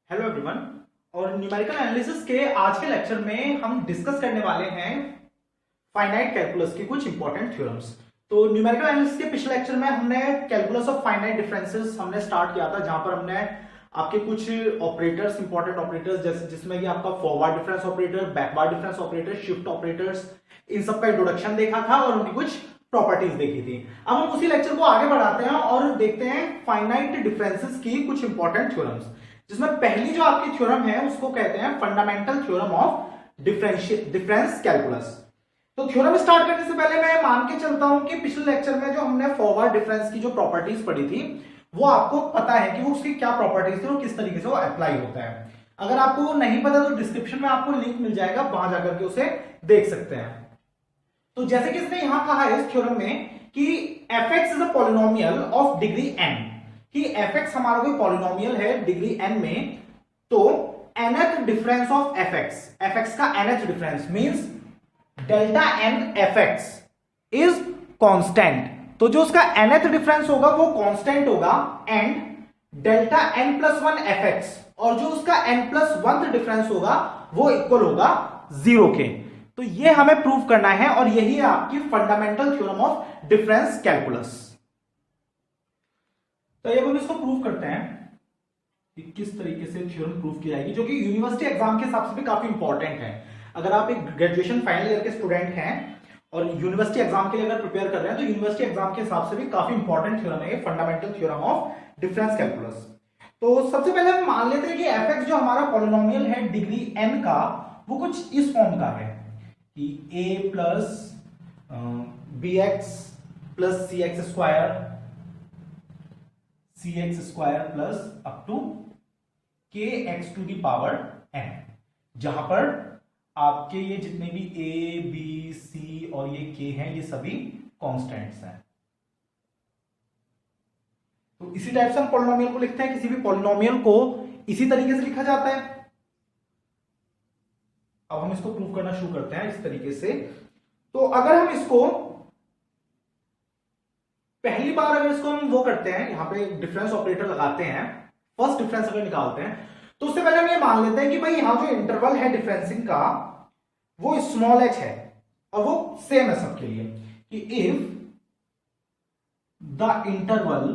Hello everyone. और numerical analysis के आज के लेक्चर में हम डिस्कस करने वाले हैं फाइनाइट कैलकुलस के कुछ इंपॉर्टेंट थ्योरम्स। तो न्यूमेरिकल एनालिसिस के पिछले लेक्चर में हमने कैलकुलस ऑफ फाइनाइट डिफरेंसेस हमने स्टार्ट किया था, जहां पर हमने आपके कुछ ऑपरेटर्स, इंपॉर्टेंट ऑपरेटर्स, जैसे जिसमें कि आपका forward difference operator, backward difference operator, shift operators, इन सब का इंट्रोडक्शन देखा था और उनकी कुछ प्रॉपर्टीज देखी थी। अब हम उसी लेक्चर को आगे बढ़ाते हैं और देखते हैं फाइनाइट डिफरेंसेस की कुछ इंपॉर्टेंट थ्योरम्स, जिसमें पहली जो आपकी थ्योरम है उसको कहते हैं fundamental theorem of difference calculus. तो थ्योरम स्टार्ट करने से पहले मैं मान के चलता हूं कि पिछले लेक्चर में जो हमने फॉरवर्ड डिफरेंस की जो प्रॉपर्टीज पढ़ी थी वो आपको पता है कि वो उसकी क्या प्रॉपर्टीज थी और किस तरीके से वो अप्लाई होता है। अगर आपको वो नहीं पता तो डिस्क्रिप्शन में आपको लिंक मिल जाएगा, वहां जाकर के उसे देख सकते हैं। तो जैसे कि इसने यहां कहा है इस थ्योरम में कि fx is a polynomial of degree n, कि fx हमारा कोई पॉलिनोमियल है डिग्री n में, तो nth डिफरेंस ऑफ fx का nth difference means delta n fx is constant. तो जो उसका nth डिफरेंस होगा वो कांस्टेंट होगा and delta n plus one fx, और जो उसका n प्लस वन डिफरेंस होगा वो इक्वल होगा 0 के। तो ये हमें प्रूव करना है और यही है आपकी fundamental theorem of difference calculus. तो ये हम इसको प्रूव करते हैं कि किस तरीके से थ्योरम प्रूव की जाएगी, जो कि यूनिवर्सिटी एग्जाम के हिसाब से भी काफी इंपॉर्टेंट है। अगर आप एक ग्रेजुएशन फाइनल ईयर के स्टूडेंट हैं और यूनिवर्सिटी एग्जाम के लिए अगर प्रिपेयर कर रहे हैं तो यूनिवर्सिटी एग्जाम के हिसाब से भी काफी इंपॉर्टेंट थ्योरम है ये fundamental theorem of difference calculus. तो सबसे पहले हम मान लेते हैं कि fx जो हमारा पॉलिनोमियल है डिग्री n का, वो कुछ इस फॉर्म का है कि a plus bx plus cx square plus up to kx to the power n, जहां पर आपके ये जितने भी a b c और ये k हैं ये सभी कांस्टेंट्स हैं। तो इसी टाइप से हम पॉलिनोमियल को लिखते हैं, किसी भी पॉलिनोमियल को इसी तरीके से लिखा जाता है। अब हम इसको प्रूव करना शुरू करते हैं इस तरीके से। तो अगर हम इसको पहली बार अगर इसको हम वो करते हैं, यहां पे डिफरेंस ऑपरेटर लगाते हैं, फर्स्ट डिफरेंस अगर निकालते हैं, तो उससे पहले हम ये मान लेते हैं कि भाई यहां जो इंटरवल है डिफरेंसिंग का वो स्मॉल h है और वो सेम है सबके लिए, कि if the interval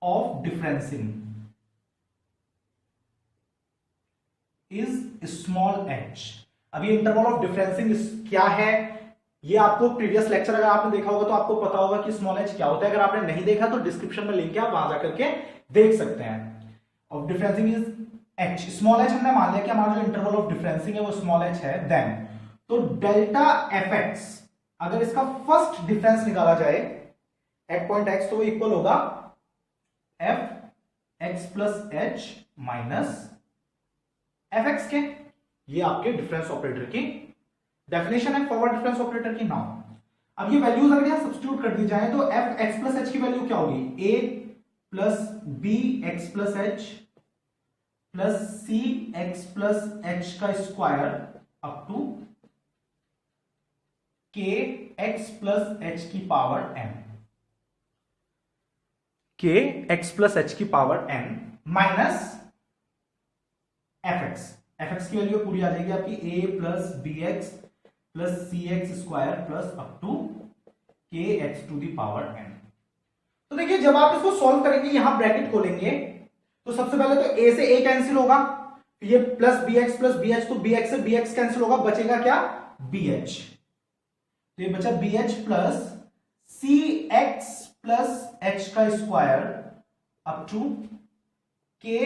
of differencing is small h। अब ये इंटरवल ऑफ डिफरेंसिंग क्या है, ये आपको प्रीवियस लेक्चर अगर आपने देखा होगा तो आपको पता होगा कि स्मॉल h क्या होता है। अगर आपने नहीं देखा तो डिस्क्रिप्शन में लिंक है, आप वहां जाकर के देख सकते हैं। Of differencing is h, small h हमने मान लिया कि हमारा जो इंटरवल ऑफ डिफरेंसिंग है वो स्मॉल h है। देन तो डेल्टा fx, अगर इसका फर्स्ट डिफरेंस निकाला जाए एट पॉइंट x, तो वो इक्वल होगा f x plus h minus fx के। ये आपके डिफरेंस ऑपरेटर की डेफिनेशन है, फॉरवर्ड डिफरेंस ऑपरेटर की। नाउ अब ये वैल्यूज अगर यहां सब्स्टिट्यूट कर दी जाए तो f x प्लस h की वैल्यू क्या होगी, a plus b x plus h plus c x plus h का square up to k x plus h की power n, k x plus h की पावर n माइनस fx की value पूरी आ जाएगी आपकी a plus B x plus C x square plus up to k x to the power n। तो देखिए जब आप इसको सॉल्व करेंगे, यहां ब्रैकेट खोलेंगे तो सबसे पहले तो a से a कैंसिल होगा, ये plus B x plus B H, तो बी एक्स से बी एक्स कैंसिल होगा, बचेगा क्या, बी एच। तो ये बचा बी एच प्लस सी एक्स प्लस एच का square up to K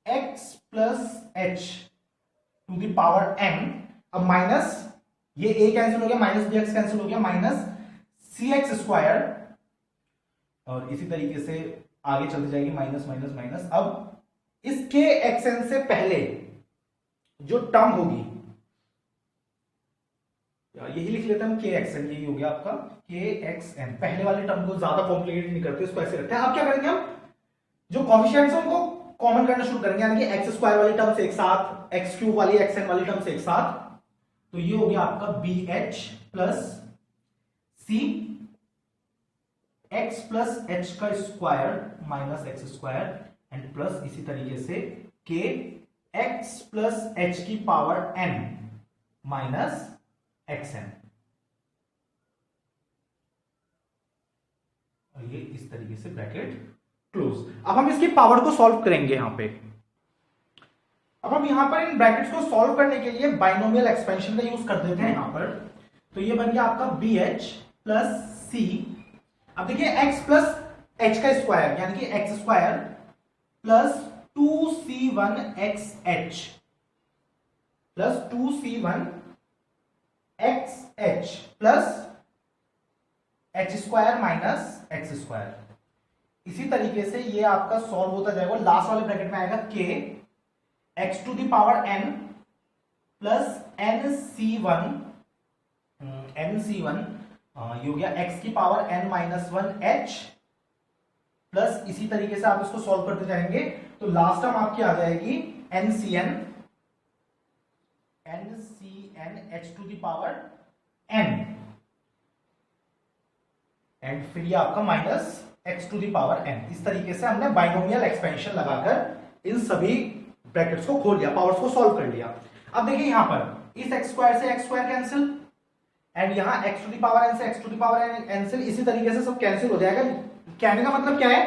x plus h to the power n। अब माइनस ये a कैंसिल हो गया, माइनस bx कैंसिल हो गया, माइनस cx स्क्वायर, और इसी तरीके से आगे चलती जाएगी माइनस माइनस माइनस। अब इसके xn से पहले जो टर्म होगी, यही लिख लेते हैं हम kxn, यही हो गया आपका kxn। पहले वाले टर्म को ज्यादा कॉम्प्लिकेटेड नहीं करते, इसको ऐसे रखते हैं। अब क्या करेंगे हम, जो कॉफिशिएंट्स हैं उनको कॉमन करना शुरू करेंगे, यानी कि एक्स स्क्वायर वाली टर्म से एक साथ, एक्स क्यूब वाली एक्स एन वाली टर्म से एक साथ। तो ये हो गया आपका बी एच प्लस सी एक्स प्लस एच का square minus X square and plus इसी तरीके से के एक्स प्लस एच की power n minus X N, और ये इस तरीके से ब्रैकेट क्लोज। अब हम इसकी पावर को सॉल्व करेंगे यहां पे। अब हम यहां पर इन ब्रैकेट्स को सॉल्व करने के लिए बाइनोमियल एक्सपेंशन का यूज कर देते हैं यहां पर। तो ये बन गया आपका बी एच प्लस सी। अब देखिए x प्लस एच का स्क्वायर यानी कि x square plus 2c1 x H plus 2c1 x H plus H square minus X square. इसी तरीके से ये आपका सॉल्व होता जाएगा। लास्ट वाले ब्रैकेट में आएगा K x to the power n plus N C one ये हो गया x की power n minus one H plus इसी तरीके से आप इसको सॉल्व करते जाएंगे तो लास्ट टर्म आपकी आ जाएगी N C N H to the power n and फिर ये आपका minus X to the power n। इस तरीके से हमने बाइनोमियल एक्सपेंशन लगाकर इन सभी ब्रैकेट्स को खोल लिया, पावर्स को सॉल्व कर लिया। अब देखिए यहां पर इस एक्स स्क्वायर से एक्स स्क्वायर कैंसिल एंड यहां X to the power n से X to the power n cancel, इसी तरीके से सब कैंसिल हो जाएगा। कहने का मतलब क्या है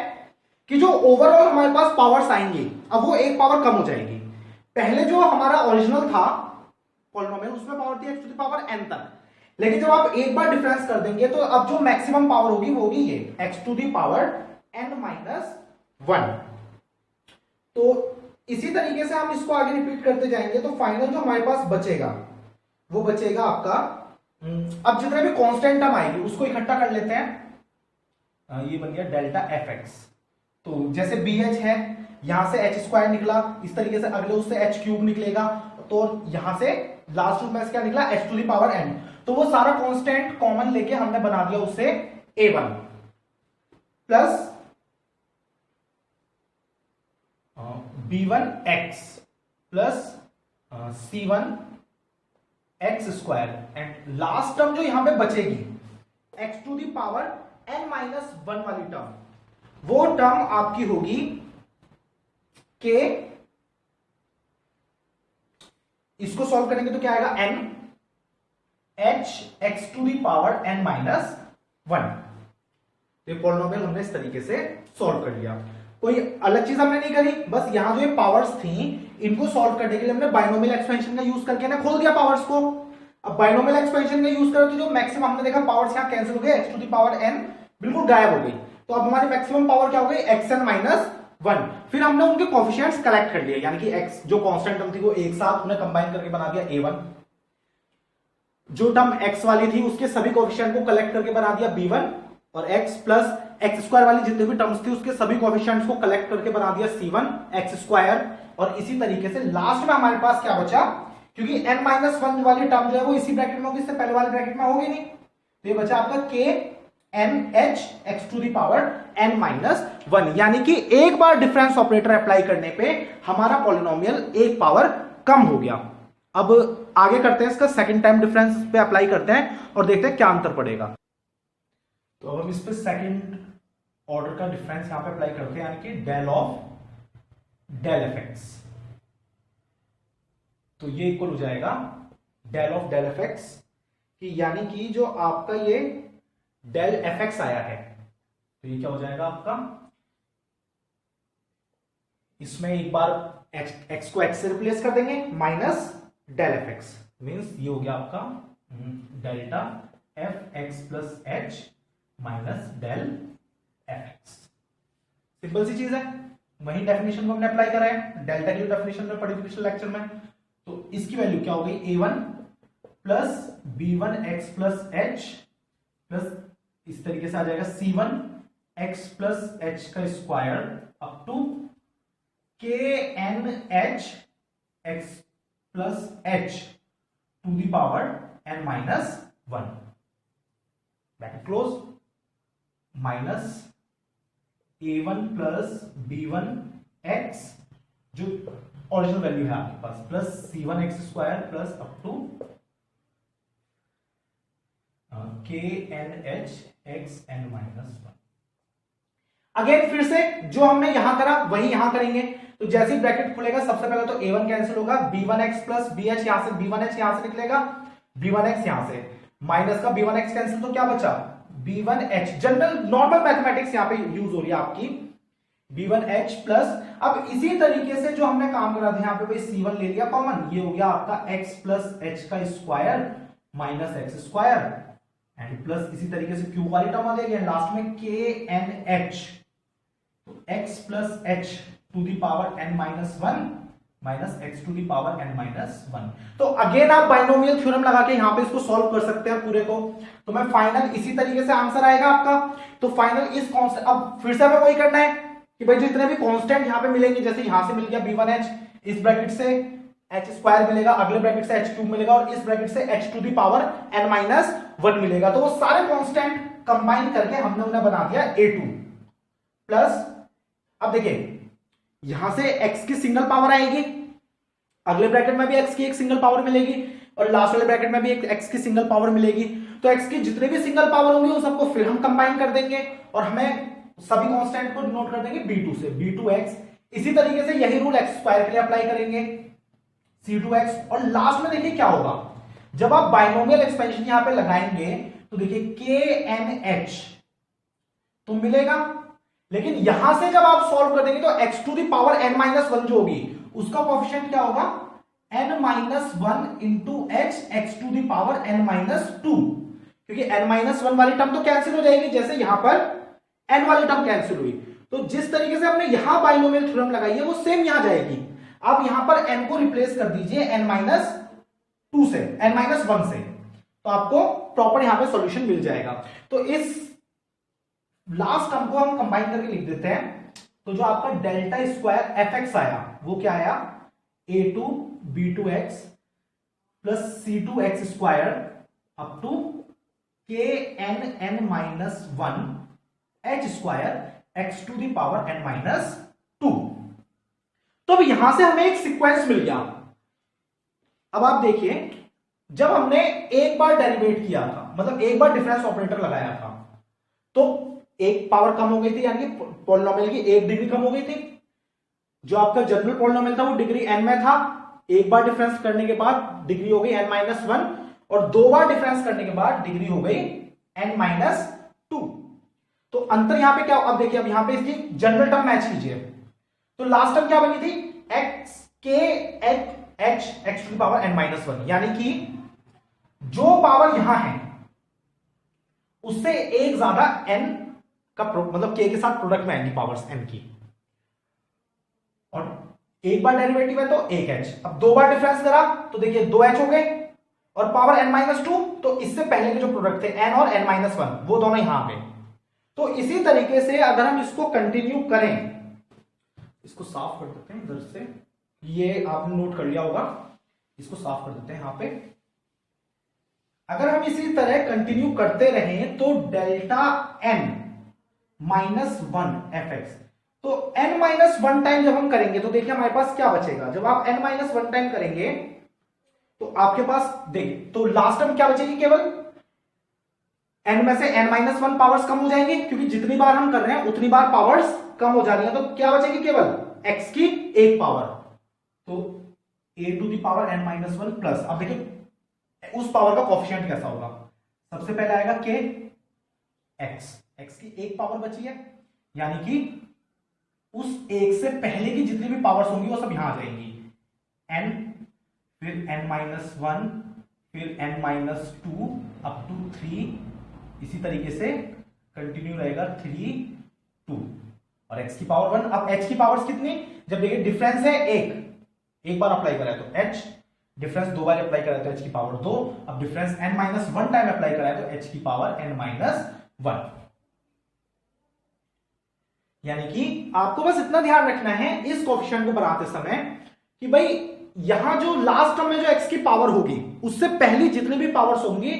कि जो ओवरऑल हमारे पास पावर्स आएंगी अब वो एक पावर कम हो जाएगी। पहले जो हमारा ओरिजिनल था पॉलिनोमियल उसमें पावर थी X to the power n तक, लेकिन जब आप एक बार डिफरेंस कर देंगे तो अब जो मैक्सिमम पावर होगी वो होगी ये x to the power n minus one. तो इसी तरीके से हम इसको आगे रिपीट करते जाएंगे तो फाइनल जो हमारे पास बचेगा वो बचेगा आपका, अब जितने भी कांस्टेंट टर्म आएगी उसको इकट्ठा कर लेते हैं। ये बन गया डेल्टा एफ एक्स। तो जैसे बी एच है यहां से एच स्क्वायर निकला, इस तरीके से अगले उससे एच क्यूब निकलेगा, तो यहां से लास्ट रूप में क्या निकला H to the power n। तो वो सारा कांस्टेंट कॉमन लेके हमने बना दिया उससे a1 plus b1 x plus c1 X square and last term जो यहां पे बचेगी x to the power n minus one वाली टर्म, वो टर्म आपकी होगी k। इसको सॉल्व करेंगे तो क्या आएगा n h x to the power n minus one. तो ये पॉलिनोमियल हमने इस तरीके से सॉल्व कर लिया। कोई अलग चीज हमने नहीं करी, बस यहां जो ये पावर्स थी इनको सॉल्व करने के लिए हमने बाइनोमियल एक्सपेंशन का यूज करके ना खोल दिया पावर्स को। अब बाइनोमियल एक्सपेंशन का यूज करो तो जो मैक्सिमम हमने देखा पावर्स यहां कैंसिल हो गए, x to the power n बिल्कुल गायब हो गई। तो अब हमारी मैक्सिमम पावर क्या हो गई xn माइनस वन। फिर हमने उनके कोफिशिएंट्स कलेक्ट कर लिए यानी कि x जो कांस्टेंट टर्म थी वो एक साथ उन्हें कंबाइन करके बना दिया a1, जो टर्म x वाली थी उसके सभी कोफिशिएंट को कलेक्ट करके बना दिया b1, और x प्लस एक्स स्क्वायर वाली जितने भी टर्म्स थी उसके सभी कोफिशिएंट्स को कलेक्ट करके बना दिया c1 एक्स स्क्वायर। और इसी तरीके से लास्ट में हमारे पास क्या बचा, क्योंकि n माइनस वन वाली टर्म जो है वो इसी ब्रैकेट में होगी, इससे पहले वाले ब्रैकेट में होगी नहीं, तो ये बचा आपका k n h x to the power n minus one. यानी कि एक बार डिफरेंस ऑपरेटर अप्लाई करने पे हमारा पॉलिनोमियल एक पावर कम हो गया। अब आगे करते हैं इसका सेकंड टाइम डिफरेंस पे अप्लाई करते हैं और देखते हैं क्या अंतर पड़ेगा। तो अब हम इस पे सेकंड ऑर्डर का डिफरेंस यहां पे अप्लाई करते हैं यानी कि del of del F x. तो ये इक्वल हो जाएगा del of del F X कि यानी कि जो आपका ये डेल एफ एक्स आया है तो ये क्या हो जाएगा आपका, इसमें एक बार एक्स को एक्स से रिप्लेस कर देंगे minus del F x means ये हो गया आपका delta f x plus H minus del F x. Simple सी चीज है, वही डेफिनेशन को हमने अप्लाई करा है, डेल्टा की डेफिनेशन में पढ़ी थी पिछले लेक्चर में। तो इसकी वैल्यू क्या हो गई a1 plus b1 x plus h plus इस तरीके से आ जाएगा c1 x प्लस एच का square up to k n h x plus h to the power n minus one bracket close minus a1 plus b1 x जो original value है आपके पास plus c1 x square plus up to k n h x n minus one. Again फिर से जो हमने यहां करा वही यहां करेंगे। तो जैसे ही ब्रैकेट खुलेगा सबसे पहले तो a1 कैंसिल होगा, b1x प्लस bh यहां से b1h यहां से निकलेगा, b1x यहां से माइनस का b1x कैंसिल, तो क्या बचा b1h। जनरल नॉर्मल मैथमेटिक्स यहां पे यूज हो रही है आपकी, b1h प्लस, अब इसी तरीके से जो हमने काम करा था यहां पे भाई c1 ले लिया कॉमन, ये हो गया आपका x प्लस h का square minus X square and plus इसी तरीके से q वाली टर्म आ जाएगी लास्ट में knh, तो x plus h to the power n minus one minus X to the power n minus one. तो अगेन आप बाइनोमियल थ्योरम लगा के यहां पे इसको सॉल्व कर सकते हैं पूरे को। तो मैं फाइनल इसी तरीके से आंसर आएगा आपका। तो फाइनल इस कांस्टेंट, अब फिर से हमें वही करना है कि भाई जितने भी कांस्टेंट यहां पे मिलेंगे, जैसे यहां से मिल गया b1h, इस ब्रैकेट से h स्क्वायर मिलेगा, अगले ब्रैकेट से h क्यूब मिलेगा और इस ब्रैकेट से h to the power n minus one मिलेगा। तो वो सारे कांस्टेंट कंबाइन करके हमने उन्हें बना दिया a2 प्लस, अब देखिए यहां से x की सिंगल पावर आएगी, अगले ब्रैकेट में भी x की एक सिंगल पावर मिलेगी और लास्ट वाले ब्रैकेट में भी एक x की सिंगल पावर मिलेगी। तो x की जितने भी सिंगल पावर होंगे उन सबको फिर हम कंबाइन कर देंगे और हमें सभी कांस्टेंट को नोट कर देंगे b2 से, b2x। इसी तरीके से यही रूल x स्क्वायर के लिए अप्लाई करेंगे, c2x। और लास्ट में देखिए क्या होगा, जब आप बाइनोमियल एक्सपेंशन यहां पे लगाएंगे तो देखिए knh तो मिलेगा, लेकिन यहां से जब आप सॉल्व कर देंगे तो x to the power n minus one जो होगी उसका कोएफिशिएंट क्या होगा n minus one into h x to the power n minus two, क्योंकि n माइनस वन वाली टर्म तो कैंसिल हो जाएगी जैसे यहां पर n वाली टर्म कैंसिल हुई। तो जिस तरीके से हमने यहां बाइनोमियल थ्योरम लगाई है वो सेम यहां जाएगी। आप यहां पर n को रिप्लेस कर दीजिए n माइनस टू से, n माइनस वन से, तो आपको प्रॉपर यहां पे सॉल्यूशन मिल जाएगा। तो इस लास्ट टर्म को हम कंबाइन करके लिख देते हैं। तो जो आपका डेल्टा स्क्वायर fx आया वो क्या आया a2 b2x plus c2x square up to kn minus one h square x to the power n minus two. तो अब यहां से हमें एक सीक्वेंस मिल गया। अब आप देखिए जब हमने एक बार डेरिवेट किया था, मतलब एक बार डिफरेंस ऑपरेटर लगाया था, तो एक पावर कम हो गई थी, यानी कि पॉलिनोमियल की एक डिग्री कम हो गई थी। जो आपका जनरल पॉलिनोमियल था वो डिग्री n में था, एक बार डिफरेंस करने के बाद डिग्री हो गई n माइनस वन और दो बार डिफरेंस करने के बाद डिग्री हो गई n माइनस टू। तो अंतर यहां पे क्या, अब देखिए अब यहां पे इसकी जनरल टर्म मैच कीजिए। तो लास्ट टर्म क्या बनी थी x k h x to the power n minus one, यानी कि जो पावर यहां है उससे एक ज्यादा n का मतलब k के साथ प्रोडक्ट में आएंगी पावर्स n की, और एक बार डेरिवेटिव है तो एक h। अब दो बार डिफरेंस करा तो देखिए दो h हो गए और पावर n माइनस टू, तो इससे पहले के जो प्रोडक्ट थे n और n माइनस वन वो दोनों यहां आ गए। तो इसी तरीके से अगर हम इसको कंटिन्यू करें, इसको साफ कर देते हैं इधर से, ये आपने नोट कर लिया होगा, इसको साफ कर देते हैं यहां पे। अगर हम इसी तरह कंटिन्यू करते रहें तो delta n minus one F x, तो n माइनस वन टाइम जब हम करेंगे तो देखिए हमारे पास क्या बचेगा। जब आप n माइनस वन टाइम करेंगे तो आपके पास देखिए, तो लास्ट टर्म क्या बचेगी, केवल n में से n minus one powers come हो जाएंगे, क्योंकि जितनी बार हम कर रहे हैं उतनी बार पावर्स कम हो जा रही है। तो क्या बचेगी, केवल x की एक पावर, तो a to the power n minus one plus, अब देखिए उस पावर का कोएफिशिएंट कैसा होगा। सबसे पहले आएगा k x की एक पावर बची है, यानी कि उस एक से पहले की जितनी भी पावर्स होंगी वो सब यहां आ जाएंगी, n फिर n माइनस वन फिर n minus two up to three, इसी तरीके से कंटिन्यू रहेगा 3 2 और x की पावर वन। अब h की पावर्स कितनी, जब देखिए डिफरेंस है एक बार अप्लाई करा है तो h, डिफरेंस दो बार अप्लाई करा है तो h की पावर दो, अब difference n minus one time apply करा है तो h की पावर n माइनस वन। यानी कि आपको बस इतना ध्यान रखना है इस कोएफिशिएंट को बनाते समय कि भाई यहां जो लास्ट टर्म में जो x की पावर होगी उससे पहली जितनी भी पावर्स होंगी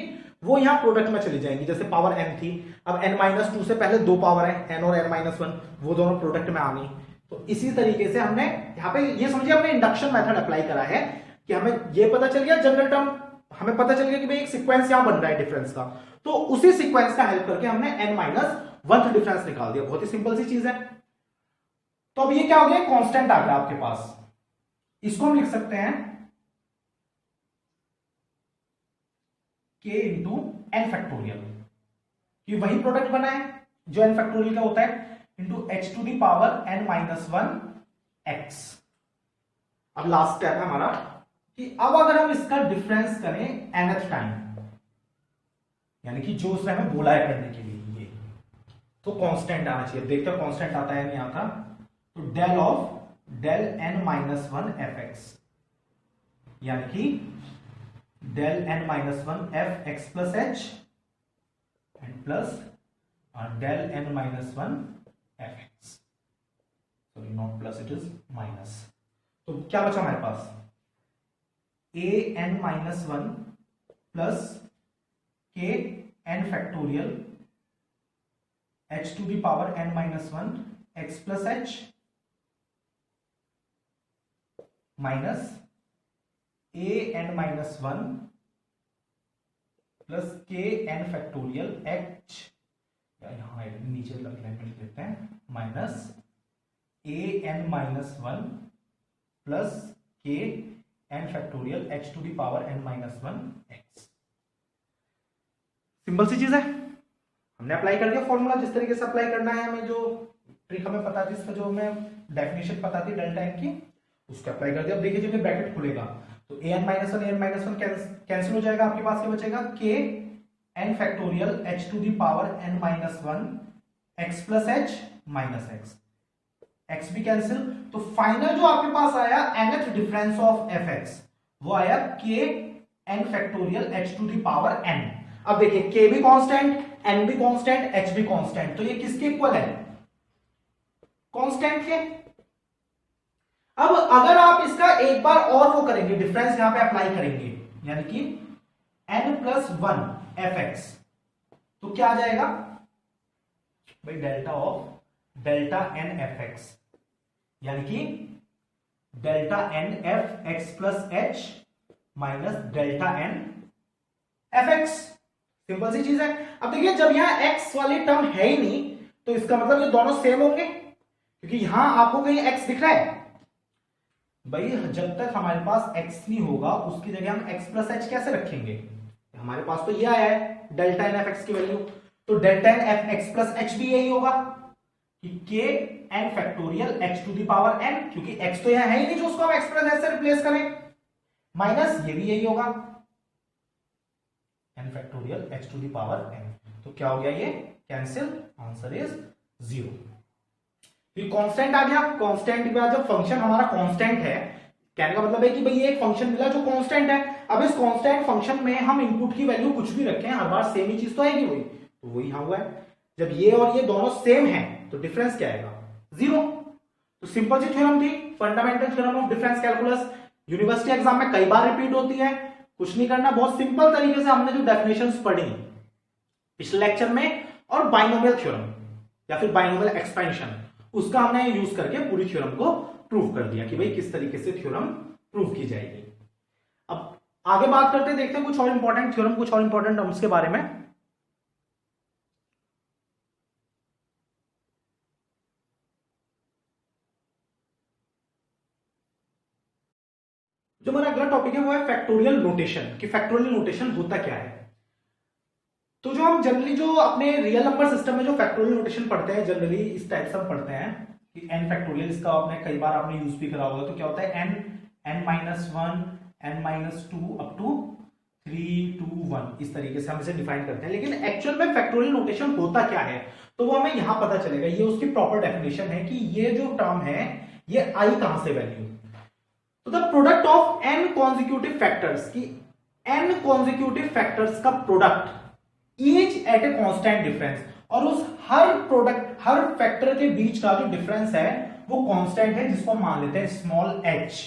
वो यहां प्रोडक्ट में चली जाएंगी। जैसे पावर n थी, अब n माइनस टू से पहले दो पावर है n और n माइनस वन, वो दोनों प्रोडक्ट में आ गई। तो इसी तरीके से हमने यहाँ पे ये समझिए हमने इंडक्शन मेथड अप्लाई करा है कि हमें ये पता चल गया जनरल टर्म, हमें पता चल गया कि भाई एक सीक्वेंस यहां बन रहा है डिफरेंस का, तो उसी सीक्वेंस का हेल्प करके हमने n माइनस 1th डिफरेंस निकाल दिया। बहुत ही सिंपल सी चीज है। तो अब ये क्या हो गया, कांस्टेंट आ गया आपके पास। इसको हम लिख सकते हैं k इंटू एन फैक्टोरियल, कि वही प्रोडक्ट बना है जो एन फैक्टोरियल का होता है, into H to the power N minus one X. अब लास्ट स्टेप है हमारा कि अब अगर हम इसका डिफरेंस करें nth टाइम, यानी कि जो उसने हमें बोला है करने के लिए, ये तो कांस्टेंट आना चाहिए। देखते हैं कांस्टेंट आता है नहीं आता। तो del of del N minus one F x, यानी कि del N minus one F x plus H and plus del N minus one F X, sorry not plus, it is minus. तो क्या बचा हमारे पास, A N minus one plus के N factorial H to the power N minus one X plus H minus A N minus one plus के N factorial H, यहां नीचे लिख देते हैं, minus A N minus one plus के N factorial H to the power N minus one x. Simple सी चीज है, हमने अप्लाई कर दिया फॉर्मूला। जिस तरीके से अप्लाई करना है, हमें जो ट्रिक हमें पता थी, इसका जो हमें डेफिनेशन पता थी डेल्टा एन की, उसको अप्लाई कर दिया। अब देखिए जब ब्रैकेट खुलेगा तो A N minus one cancel हो जाएगा, आपके पास क्या बचेगा, K N factorial H to the power N minus one X plus H minus X, X भी कैंसिल। तो फाइनल जो आपके पास आया nth difference of F X, वो आया K N factorial H to the power N. अब देखिए के भी कांस्टेंट, एन भी कांस्टेंट, एच भी कांस्टेंट, तो ये किसके इक्वल है, कांस्टेंट के। अब अगर आप इसका एक बार और वो करेंगे, डिफरेंस यहां पे अप्लाई करेंगे, यानी कि n plus one F x, तो क्या आ जाएगा भाई, delta of delta N F x, यानी कि delta N F x plus H minus delta N F x. Simple सी चीज है। अब देखिए जब यहां एक्स वाली टर्म है ही नहीं, तो इसका मतलब ये दोनों सेम होंगे, क्योंकि यहां आपको कहीं एक्स दिख रहा है भाई। जब तक हमारे पास एक्स नहीं होगा, उसकी जगह हम एक्स प्लस एच कैसे रखेंगे, हमारे पास तो ये आया है डेल्टा एन एफ एक्स की वैल्यू, तो delta N F x plus H भी यही होगा कि K N factorial H to the power N, क्योंकि एक्स तो यहां है ही नहीं जो उसको हम एक्स प्लस एच से रिप्लेस करें, माइनस ये भी यही होगा N factorial H to the power N. तो क्या हो गया, ये कैंसिल, आंसर इज 0। ये कांस्टेंट आ गया। कांस्टेंट के बाद जब फंक्शन हमारा कांस्टेंट है, कहने का मतलब है कि भाई ये एक फंक्शन मिला जो कांस्टेंट है। अब इस कांस्टेंट फंक्शन में हम इनपुट की वैल्यू कुछ भी रखें, हर बार सेम ही चीज तो आएगी वही, तो वही यहां हुआ है। जब ये और ये दोनों सेम है तो डिफरेंस क्या आएगा, 0। तो सिंपल सी थ्योरम थी, fundamental theorem of difference calculus, university exam में कई बार रिपीट होती है। कुछ नहीं करना, बहुत सिंपल तरीके से हमने जो डेफिनेशंस पढ़ी पिछले लेक्चर में, और बाइनोमियल थ्योरम या फिर बाइनोमियल एक्सपेंशन, उसका हमने यूज करके पूरी थ्योरम को प्रूव कर दिया कि भाई किस तरीके से थ्योरम प्रूव की जाएगी। अब आगे बात करते हैं, देखते हैं कुछ और इंपॉर्टेंट थ्योरम, कुछ और इंपॉर्टेंट टर्म्स के बारे में। जो हमारा अगला टॉपिक है वो है फैक्टोरियल नोटेशन, कि फैक्टोरियल नोटेशन होता क्या है। तो जो हम जनरली जो अपने रियल नंबर सिस्टम में जो फैक्टोरियल नोटेशन पढ़ते हैं, जनरली इस टाइप से हम पढ़ते हैं कि एन फैक्टोरियल, इसका आपने कई बार आपने यूज भी करा होगा। तो क्या होता है, N minus one, N minus two up to 3 2 1, इस तरीके से हम इसे डिफाइन करते हैं। लेकिन एक्चुअल में फैक्टोरियल नोटेशन होता क्या है, तो वो हमें यहां पता चलेगा। ये उसकी प्रॉपर डेफिनेशन है कि ये जो टर्म है ये आई कहां से वैल्यू, तो the product of N consecutive factors, की एन कॉन्जिक्यूटिव फैक्टर्स का product each at a constant difference, और उस हर प्रोडक्ट, हर फैक्टर के बीच का जो डिफरेंस है वो कांस्टेंट है, जिसको हम मान लेते हैं small h।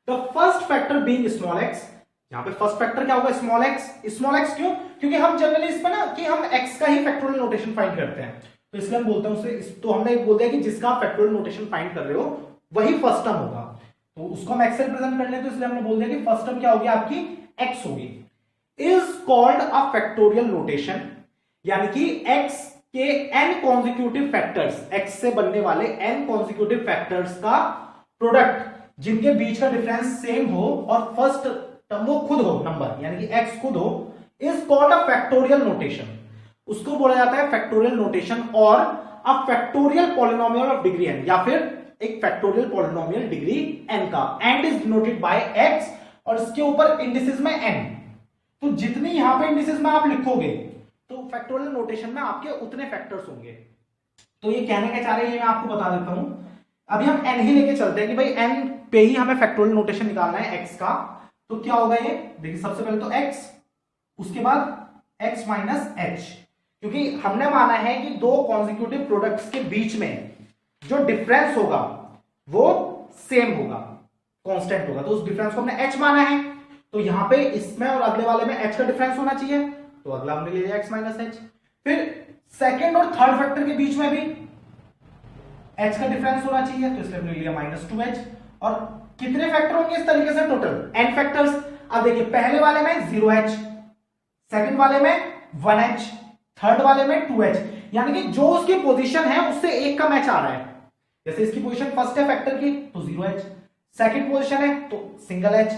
The first factor being small x, यहां पे फर्स्ट फैक्टर क्या होगा, स्मॉल x। स्मॉल x क्यों, क्योंकि हम जनरली इसमें ना कि हम x का ही फैक्टोरियल नोटेशन फाइंड करते हैं, तो इसलिए हम बोलते हैं उसे, तो हमने बोल दिया कि जिसका आप फैक्टोरियल नोटेशन फाइंड कर रहे हो वही फर्स्ट टर्म होगा, तो उसको हम x से रिप्रेजेंट कर लेते हैं। तो इसलिए हमने बोल दिया कि फर्स्ट टर्म क्या होगी आपकी, x होगी। Is called a factorial notation, यानी कि x के n कॉन्जिक्यूटिव फैक्टर्स, x से बनने वाले n कॉन्जिक्यूटिव फैक्टर्स का प्रोडक्ट जिनके बीच का डिफरेंस सेम हो और फर्स्ट टर्म वो खुद हो नंबर, यानी कि x खुद हो, is called a factorial notation. उसको बोला जाता है फैक्टोरियल नोटेशन और a factorial polynomial of degree n, या फिर एक फैक्टोरियल पॉलिनोमियल डिग्री n का, and is denoted by x और इसके ऊपर इंडिसेस में n। तो जितनी यहां पे इंडिसेस में आप लिखोगे तो फैक्टोरियल नोटेशन में आपके उतने फैक्टर्स होंगे। तो ये कहने के चाह रहे हैं, ये मैं आपको बता देता हूं। अभी हम n ही लेके चलते हैं कि भाई n पे ही हमें फैक्टोरियल नोटेशन निकालना है x का। तो क्या होगा ये, देखिए सबसे पहले तो x, उसके बाद x माइनस h, क्योंकि हमने माना है कि दो कॉन्जिक्यूटिव प्रोडक्ट्स के बीच में जो डिफरेंस होगा वो सेम होगा, कांस्टेंट होगा, तो उस डिफरेंस को हमने h माना है। तो यहां पे इसमें और अगले वाले में h का डिफरेंस होना चाहिए, तो अगला हमने ले लिया x माइनस h। फिर सेकेंड और थर्ड फैक्टर के बीच में भी h का डिफरेंस होना चाहिए, तो इसलिए हमने ले लिया माइनस 2h। और कितने फैक्टर होंगे इस तरीके से, टोटल n फैक्टर्स। अब देखिए पहले वाले में 0h, सेकंड वाले में 1h, थर्ड वाले में 2h, यानी कि जो उसकी पोजीशन है उससे एक का मैच आ रहा है। जैसे इसकी पोजीशन फर्स्ट है फैक्टर की तो 0h, सेकंड पोजीशन है तो सिंगल h,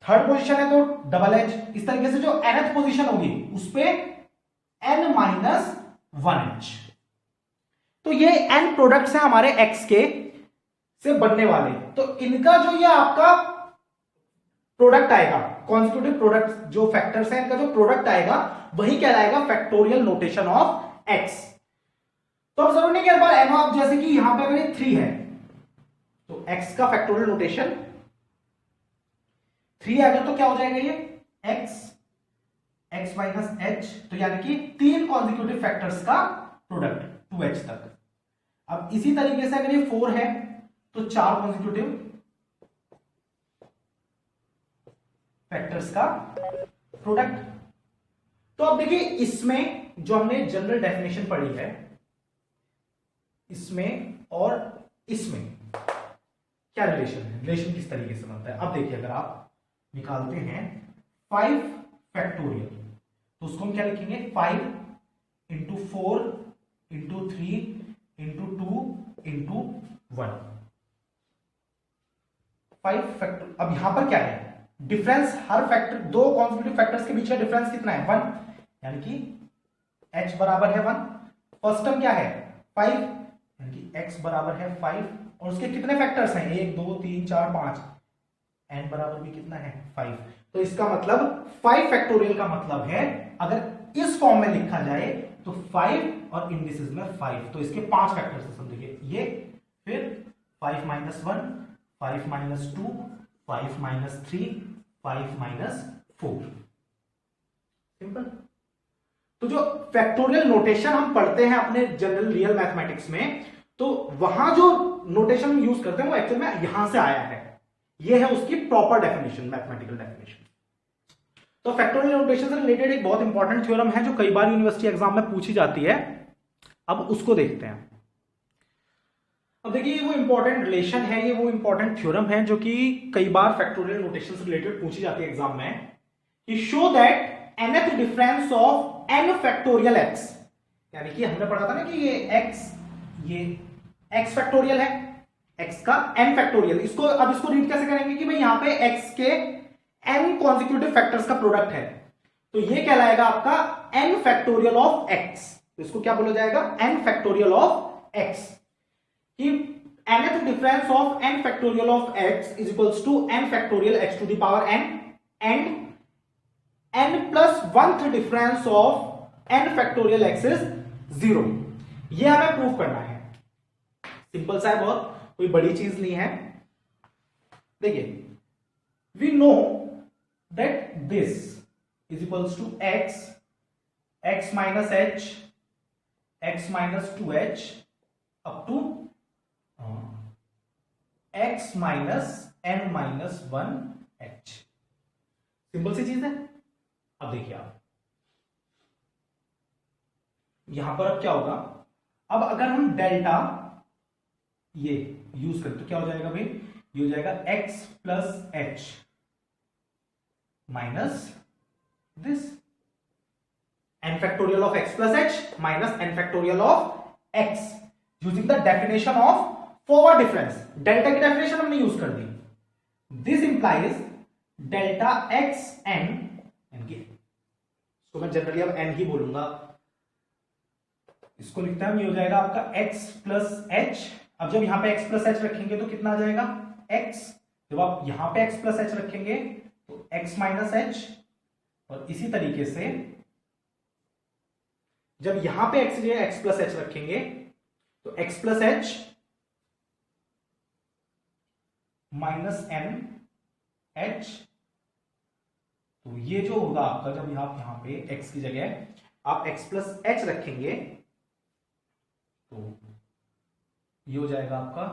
थर्ड पोजीशन है तो डबल h। इस तरीके से जो nth पोजीशन होगी उस पे n माइनस 1h। तो ये n प्रोडक्ट्स हैं हमारे x के से बनने वाले। तो इनका जो ये आपका प्रोडक्ट आएगा, कॉन्जिक्यूटिव प्रोडक्ट जो फैक्टर्स हैं, इनका जो प्रोडक्ट आएगा वही कहलाएगा फैक्टोरियल नोटेशन ऑफ x। तो अब जरूर नहीं कह पा एम ऑफ, जैसे कि यहां पे अगर ये 3 है तो x का फैक्टोरियल नोटेशन 3 अगर तो क्या हो जाएगा ये x माइनस h, तो यानी कि 3 कॉन्जिक्यूटिव फैक्टर्स का प्रोडक्ट 2h तक। अब इसी तरीके से अगर ये 4 है तो 4 कॉन्जिक्यूटिव फैक्टर्स का प्रोडक्ट। तो अब देखिए इसमें जो हमने जनरल डेफिनेशन पढ़ी है, इसमें और इसमें क्या रिलेशन है, रिलेशन किस तरीके से बनता है। अब देखिए अगर आप निकालते हैं 5 फैक्टोरियल तो उसको हम क्या लिखेंगे, 5 into 4 into 3 into 2 into 1, 5 factor. अब यहां पर क्या है, डिफरेंस हर फैक्टर, दो कॉन्जिक्यूटिव फैक्टर्स के बीच का डिफरेंस कितना है, 1, यानी कि h बराबर है 1। फर्स्ट टर्म क्या है 5, यानी कि x बराबर है 5, और उसके कितने फैक्टर्स हैं, 1 2 3 4 5, n बराबर भी कितना है 5। तो इसका मतलब 5 फैक्टोरियल का मतलब है, अगर इस फॉर्म में लिखा जाए तो 5 और इंडिसेस में 5, तो इसके 5 फैक्टर्स है समझिए ये, फिर 5 minus 1, 5 minus 2, 5 minus 3, 5 minus 4, simple. तो जो फैक्टोरियल नोटेशन हम पढ़ते हैं अपने जनरल रियल मैथमेटिक्स में, तो वहां जो नोटेशन हम यूज करते हैं वो एक्चुअल में यहां से आया है, ये है उसकी प्रॉपर डेफिनेशन, मैथमेटिकल डेफिनेशन। तो फैक्टोरियल नोटेशन से रिलेटेड एक बहुत इंपॉर्टेंट थ्योरम है जो कई बार यूनिवर्सिटी एग्जाम में पूछी जाती है, अब उसको देखते हैं। अब देखिए ये वो इंपॉर्टेंट रिलेशन है, ये वो इंपॉर्टेंट थ्योरम है जो कि कई बार फैक्टोरियल नोटेशन से रिलेटेड पूछी जाती है एग्जाम में, कि show that nth difference of n factorial x, यानी कि हमने पढ़ा था ना कि ये x फैक्टोरियल है, x का n फैक्टोरियल। इसको अब इसको रीड कैसे करेंगे कि भाई यहां पे x के n कॉन्जिक्यूटिव फैक्टर्स का प्रोडक्ट है, तो ये कहलाएगा आपका n फैक्टोरियल ऑफ x। तो इसको क्या बोला जाएगा, n फैक्टोरियल ऑफ x, कि nth difference of n factorial of x is equals to n factorial x to the power n, and n plus 1th difference of n factorial x is 0। ये हमें prove करना है, simple सा है बहुत, कोई बड़ी चीज नहीं है। देखिए we know that this is equals to x minus h, x minus 2h up to x minus n minus 1h, simple सी चीज है। अब देखिए आप यहां पर अब क्या होगा, अब अगर हम डेल्टा ये यूज करें तो क्या हो जाएगा भाई, ये हो जाएगा x plus h minus this, n factorial of x plus h minus n factorial of x using the definition of forward difference. Delta की डेफिनेशन हमने यूज कर दी। This implies delta x n, इसको मैं जनरली अब n ही बोलूंगा, इसको लिखता हूं, ये हो जाएगा आपका x प्लस h। अब जब यहां पे x प्लस h रखेंगे तो कितना आ जाएगा x, जब आप यहां पे x प्लस h रखेंगे तो x माइनस h, और इसी तरीके से जब यहां पे x जगह x प्लस h रखेंगे तो x plus h minus n h। तो ये जो होगा आपका, जब यहां पे x की जगह आप x प्लस h रखेंगे तो ये हो जाएगा आपका,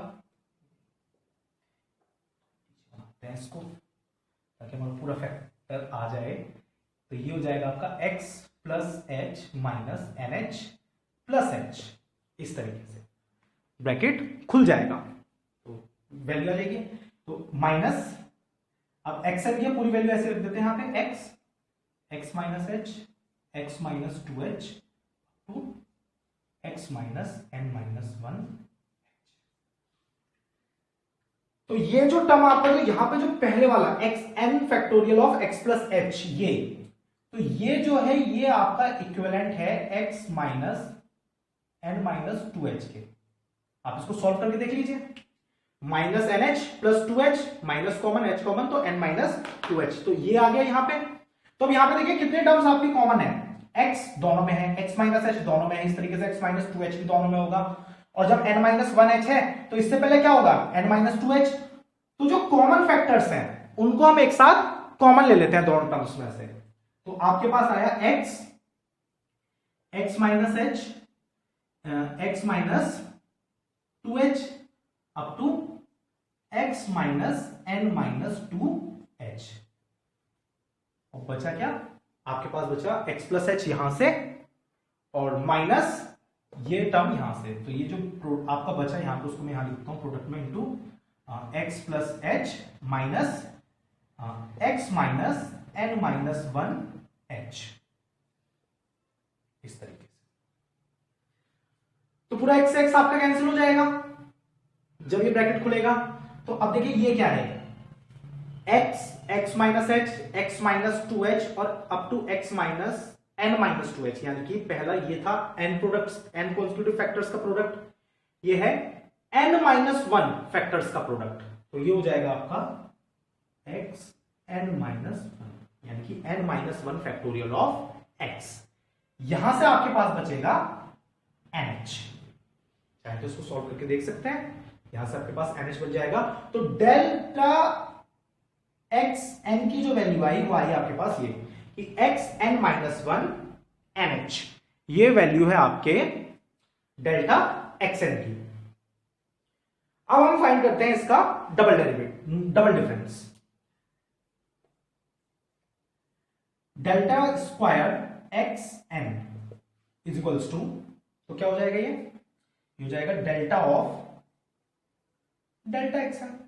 इसको ताकि हमारा पूरा फैक्टर आ जाए, तो ये हो जाएगा आपका x plus H minus N H plus H. इस तरीके से ब्रैकेट खुल जाएगा तो वैल्यू आ जाएगी। तो माइनस, अब एक्स एन की पूरी वैल्यू ऐसे रख देते हैं यहां पे, X minus H, X minus 2h to X minus N minus 1। तो ये जो टर्म आपका जो यहां पे जो पहले वाला X N factorial of X plus H, ये तो ये जो है ये आपका इक्विवेलेंट है x minus N minus 2h के। आप इसको सॉल्व करके देख लीजिए, minus N H plus 2h minus common h common तो n माइनस 2h, तो ये आ गया यहां पे। तो अब यहां पे देखिए कितने टर्म्स आपकी कॉमन है, x दोनों में है, x माइनस h दोनों में है, इस तरीके से x माइनस 2h भी दोनों में होगा। और जब n माइनस 1h है तो इससे पहले क्या होगा n माइनस 2h। तो जो कॉमन फैक्टर्स हैं उनको हम एक साथ कॉमन ले लेते हैं दोनों टर्म्स में से। तो आपके पास आया x minus h, x minus 2h up to x minus n minus 2h। और बचा क्या आपके पास, बचा x प्लस h यहां से और माइनस ये टर्म यहां से। तो ये जो आपका बचा यहां पे उसको मैं यहां लिखता हूं प्रोडक्ट में into x plus h minus x minus n minus 1h, इस तरीके से। तो पूरा x x आपका कैंसिल हो जाएगा जब ये ब्रैकेट खुलेगा। तो अब देखिए ये क्या है, x minus h, x minus 2h और up to x minus n minus 2h, यानी कि पहला ये था n products, n constitutive factors का प्रोडक्ट, ये है n माइनस 1 फैक्टर्स का प्रोडक्ट। तो ये हो जाएगा आपका x n माइनस 1, यानी कि n minus 1 factorial of x। यहां से आपके पास बचेगा nh, चाहे तो इसको सॉल्व करके देख सकते हैं, यहां से आपके पास nh बन जाएगा। तो डेल्टा एक्स एन की जो वैल्यू आई वो आई आपके पास ये कि एक्स एन माइनस 1 NH, ये वैल्यू है आपके डेल्टा एक्स एन की। अब हम फाइंड करते हैं इसका double difference. Delta square x n is equals to, तो क्या हो जाएगा ये हो जाएगा delta of delta x n.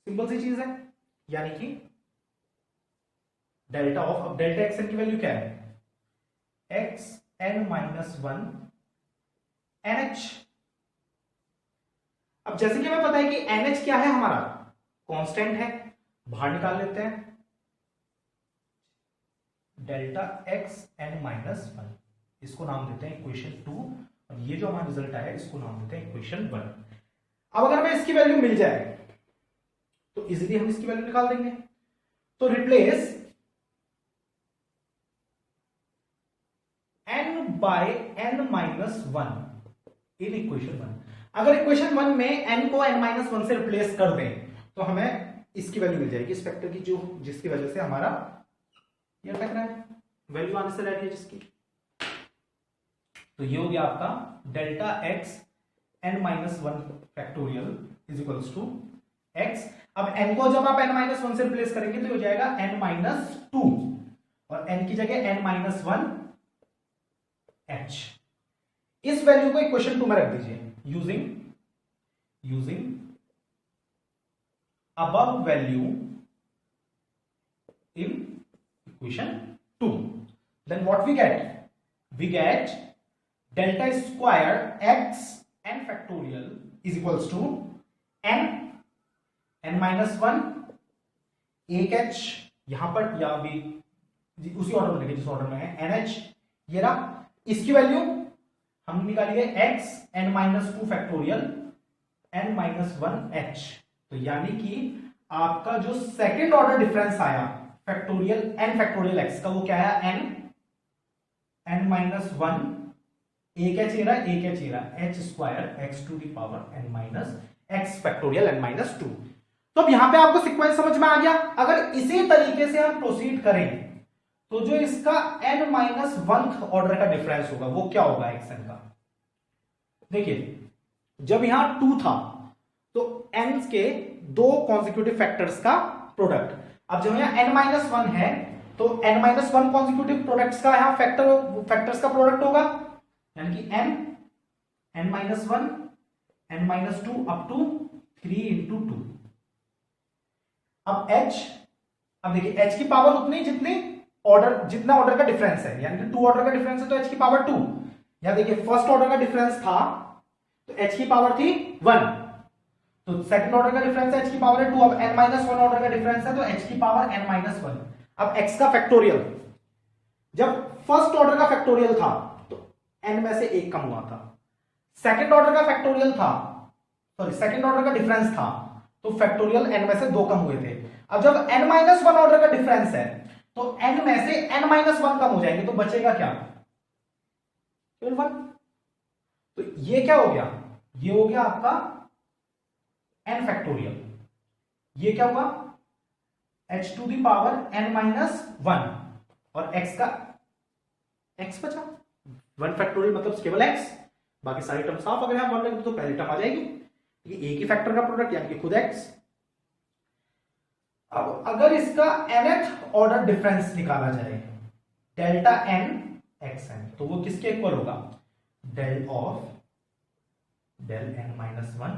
Simple सी चीज है, यानी कि डेल्टा ऑफ, अब डेल्टा एक्स एन की वैल्यू क्या है, एक्स एन माइनस 1 NH। अब जैसे कि हमें पता है कि NH क्या है, हमारा कांस्टेंट है, बाहर निकाल लेते हैं डेल्टा एक्स एन माइनस 1, इसको नाम देते हैं इक्वेशन 2, और ये जो हमारा रिजल्ट आया इसको नाम देते हैं इक्वेशन 1। अब अगर हमें इसकी वैल्यू मिल जाए तो इजीली हम इसकी वैल्यू निकाल देंगे। तो replace n by n minus 1 in equation 1। अगर इक्वेशन 1 में n को n माइनस 1 से रिप्लेस कर दें तो हमें इसकी वैल्यू मिल जाएगी, इस फैक्टर की, जो जिसकी वजह से हमारा ये अटक रहा है, वैल्यू आने से रह रही है जिसकी। तो ये हो गया आपका delta x N minus 1 factorial is equals to X. अब n को जब आप n माइनस 1 से रिप्लेस करेंगे तो हो जाएगा n माइनस 2, और n की जगह n माइनस 1 h। इस वैल्यू को इक्वेशन 2 में रख दीजिए using above value in equation 2. Then what we get? We get delta square x n factorial is equals to n minus 1 एक h यहां पर या भी उसी ऑर्डर में लिखे जिस ऑर्डर में है nh, ये रहा. इसकी वैल्यू हम निकालिए x n minus 2 factorial n minus 1 h. तो यानी कि आपका जो सेकेंड ऑर्डर डिफरेंस आया फैक्टोरियल n फैक्टोरियल x का, वो क्या है n minus 1 एक h h square x to the power n minus x factorial n minus 2. तो अब यहां पे आपको सीक्वेंस समझ में आ गया. अगर इसी तरीके से हम प्रोसीड करें तो जो इसका n माइनस 1 ऑर्डर का डिफरेंस होगा वो क्या होगा xn का. देखिए जब यहां 2 था तो n के दो कॉन्जिक्यूटिव फैक्टर्स का प्रोडक्ट. अब जब यहां n माइनस 1 है तो n माइनस 1 कॉन्जिक्यूटिव प्रोडक्ट्स का यहां फैक्टर्स का प्रोडक्ट होगा, यानी कि n minus 1 n minus 2 up to 3 into 2. अब h, अब देखिए h की पावर उतनी जितना ऑर्डर का डिफरेंस है, यानी कि 2 ऑर्डर का डिफरेंस है तो h की पावर 2. यहां देखिए फर्स्ट ऑर्डर का डिफरेंस था तो h की पावर थी 1, तो सेकंड ऑर्डर का डिफरेंस है h की पावर है 2. अब n माइनस 1 ऑर्डर का डिफरेंस है तो h की पावर n माइनस 1. अब x का फैक्टोरियल, जब फर्स्ट ऑर्डर का फैक्टोरियल था तो n में से 1 कम हुआ था. सेकंड ऑर्डर का फैक्टोरियल था, सॉरी सेकंड ऑर्डर का डिफरेंस था तो फैक्टोरियल n में से 2 कम हुए थे. अब जब n माइनस 1 ऑर्डर का डिफरेंस है तो n में से n माइनस 1 कम हो जाएंगे तो बचेगा क्या, केवल 1. तो ये क्या हो गया, ये हो गया आपका n फैक्टोरियल. ये क्या हुआ h to the power n minus 1 और x का x बचा 1 फैक्टोरियल मतलब केवल x, बाकी सारी टर्म साफ. अगर हम 1 रखें तो पहली टर्म आ जाएगी, ये एक ही फैक्टर का प्रोडक्ट यानी कि खुद x. अब अगर इसका nth ऑर्डर डिफरेंस निकाला जाए डेल्टा n xn, तो वो किसके इक्वल होगा, del of del n minus 1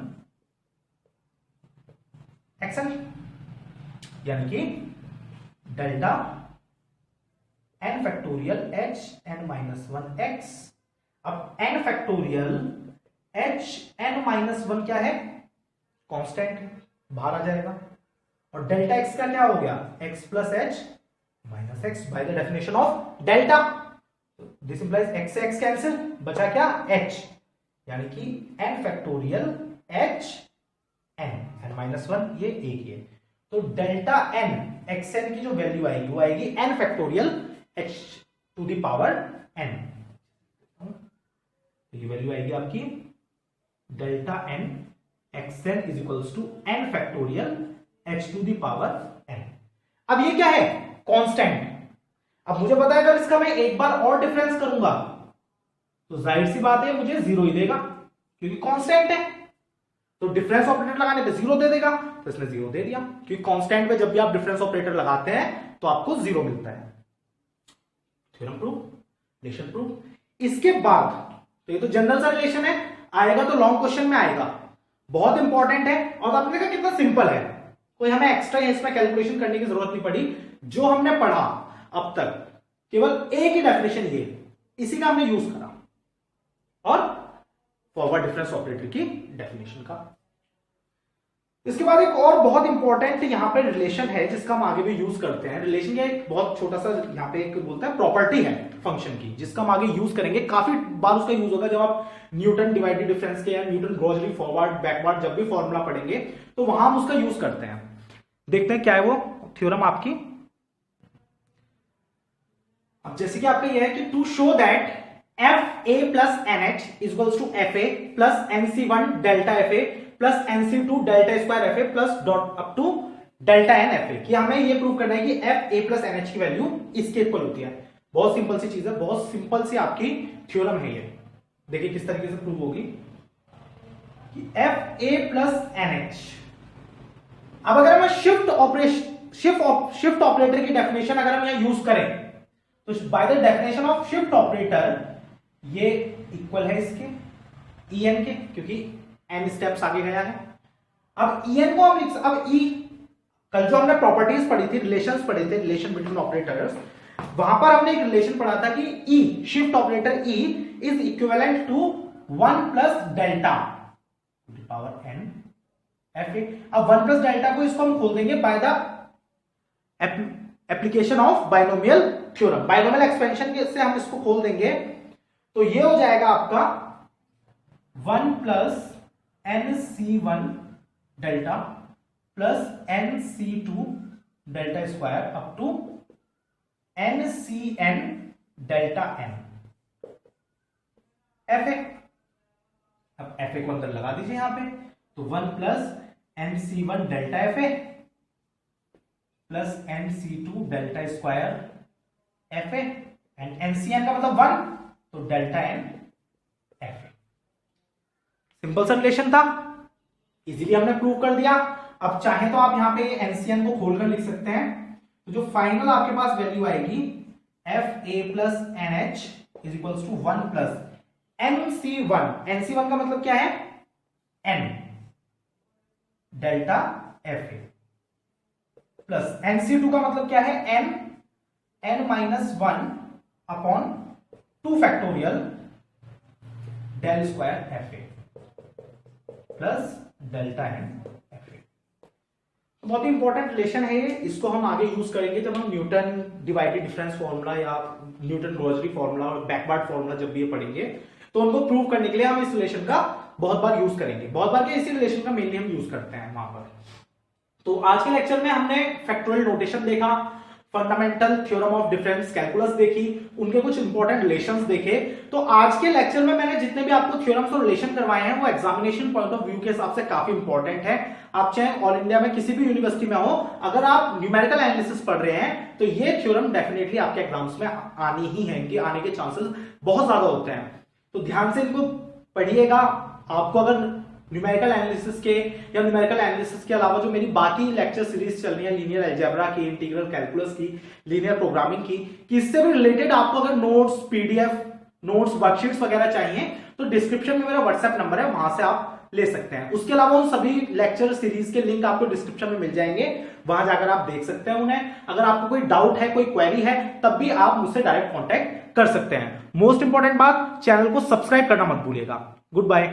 xn, यानी कि delta n factorial h n minus 1 x. अब n factorial h n minus 1 क्या है, कांस्टेंट है, बाहर आ जाएगा. और डेल्टा x का क्या हो गया, x plus h minus x by the definition of delta. This implies x से x कैंसिल, बचा क्या h, यानी कि n factorial h n minus 1 ये एक ही है. तो डेल्टा n xn की जो वैल्यू आएगी वो आएगी n factorial h to the power n. ये वैल्यू आएगी आपकी delta n xn is equals to n factorial h to the power n. अब ये क्या है, कांस्टेंट. अब मुझे पता है अगर इसका मैं एक बार और डिफरेंस करूंगा तो जाहिर सी बात है मुझे 0 ही देगा क्योंकि कांस्टेंट है. तो डिफरेंस ऑपरेटर लगाने पे 0 दे देगा, तो इसने 0 दे दिया क्योंकि कांस्टेंट पे जब भी आप डिफरेंस ऑपरेटर लगाते हैं तो आपको 0 मिलता है. Theorem proof, relation proof. इसके बाद तो ये तो जनरल सा रिलेशन है, आएगा तो लॉन्ग क्वेश्चन में आएगा, बहुत इंपॉर्टेंट है. और आपने देखा कितना सिंपल है, कोई हमें एक्स्ट्रा इसमें कैलकुलेशन करने की जरूरत नहीं पड़ी. जो हमने पढ़ा अब तक केवल एक ही डेफिनेशन, ये इसी का हमने यूज करा और फॉरवर्ड डिफरेंस ऑपरेटर की डेफिनेशन का. इसके बाद एक और बहुत इंपॉर्टेंट यहां पे रिलेशन है जिसका हम आगे भी यूज करते हैं. रिलेशन का एक बहुत छोटा सा यहां पे एक बोलता है प्रॉपर्टी है फंक्शन की, जिसका हम आगे यूज करेंगे. काफी बार उसका यूज होगा जब आप न्यूटन डिवाइडेड डिफरेंस के या न्यूटन ग्रॉसली फॉरवर्ड बैकवर्ड जब भी फॉर्मूला पढ़ेंगे तो वहां हम उसका यूज करते हैं. देखते हैं क्या है वो थ्योरम आपकी. अब जैसे कि आपका यह है कि to show that F A plus N H is equals to F A plus NC one delta F A plus NC two delta square F A plus dot up to delta N F A, कि हमें ये prove करना है कि F ए plus N H की value इसके equal होती है. बहुत सिंपल सी चीज है, बहुत सिंपल सी आपकी थ्योरम है ये. देखिए किस तरीके से प्रूव होगी कि एफ ए प्लस एन एच. अब अगर हम शिफ्ट ऑपरेटर की डेफिनेशन अगर हम यहां यूज करें तो by the definition of shift operator ये इक्वल है इसके en के, क्योंकि n स्टेप्स आगे गया है. अब en को हम अब e, कल जो हमने प्रॉपर्टीज पढ़ी थी, रिलेशंस पढ़े थे, रिलेशन बिटवीन ऑपरेटर्स, वहां पर हमने एक रिलेशन पढ़ा था कि E, shift operator E is equivalent to 1 plus delta to the power n F A. अब 1 प्लस डेल्टा को इसको हम खोल देंगे by the application of binomial theorem. Binomial expansion से हम इसको खोल देंगे तो ये हो जाएगा आपका 1 plus N C one delta plus N C two delta square up to N C N delta N F A. अब एफ ए को अंदर लगा दीजिए यहां पे, तो 1 plus N C one delta F A plus N C two delta square F A and N C N का मतलब 1, तो delta N F A. Simple सा रिलेशन था, इजीली हमने प्रूव कर दिया। अब चाहे तो आप यहां पे एनसीएन को खोलकर लिख सकते हैं, तो जो फाइनल आपके पास वैल्यू आएगी f A plus N H is equals to 1 plus एनसी1। एनसी1 का मतलब क्या है? N delta F A plus एनसी2 का मतलब क्या है? N minus 1 upon 2 factorial del square F A plus delta N F a. बहुत ही इंपॉर्टेंट रिलेशन है ये, इसको हम आगे यूज करेंगे जब हम न्यूटन डिवाइडेड डिफरेंस फॉर्मूला या न्यूटन रोजरी फॉर्मूला और बैकवर्ड फॉर्मूला जब भी ये पढ़ेंगे तो उनको प्रूव करने के लिए हम इस रिलेशन का बहुत बार यूज करेंगे। बहुत बार इसी रिलेशन का मेनली हम यूज करते हैं वहां पर। तो आज के लेक्चर में हमने फैक्टोरियल नोटेशन देखा, fundamental theorem of difference calculus देखी, उनके कुछ इंपॉर्टेंट रिलेशंस देखे। तो आज के लेक्चर में मैंने जितने भी आपको थ्योरम्स और रिलेशन करवाए हैं वो एग्जामिनेशन पॉइंट ऑफ व्यू के हिसाब से काफी इंपॉर्टेंट है। आप चाहे ऑल इंडिया में किसी भी यूनिवर्सिटी में हो, अगर आप न्यूमेरिकल एनालिसिस पढ़ रहे हैं तो ये थ्योरम डेफिनेटली आपके एग्जाम्स में आनी ही है, इनके आने के चांसेस बहुत ज्यादा होते हैं। तो ध्यान से इनको पढ़िएगा। आपको अगर न्यूमेरिकल एनालिसिस के या न्यूमेरिकल एनालिसिस के अलावा जो मेरी बाकी लेक्चर सीरीज चल रही है, लीनियर अलजेब्रा की, इंटीग्रल कैलकुलस की, लीनियर प्रोग्रामिंग की, इससे भी रिलेटेड आपको अगर नोट्स, पीडीएफ नोट्स, वर्कशीट्स वगैरह चाहिए तो डिस्क्रिप्शन में मेरा व्हाट्सएप नंबर है, वहां से आप ले सकते हैं। उसके अलावा उन सभी लेक्चर सीरीज के लिंक आपको डिस्क्रिप्शन में मिल जाएंगे, वहां जाकर आप देख सकते हैं उन्हें। अगर आपको कोई डाउट है, कोई क्वेरी है, तब भी आप मुझसे डायरेक्ट कॉन्टेक्ट कर सकते हैं। मोस्ट इंपॉर्टेंट बात, चैनल को सब्सक्राइब करना मत भूलिएगा। Good bye.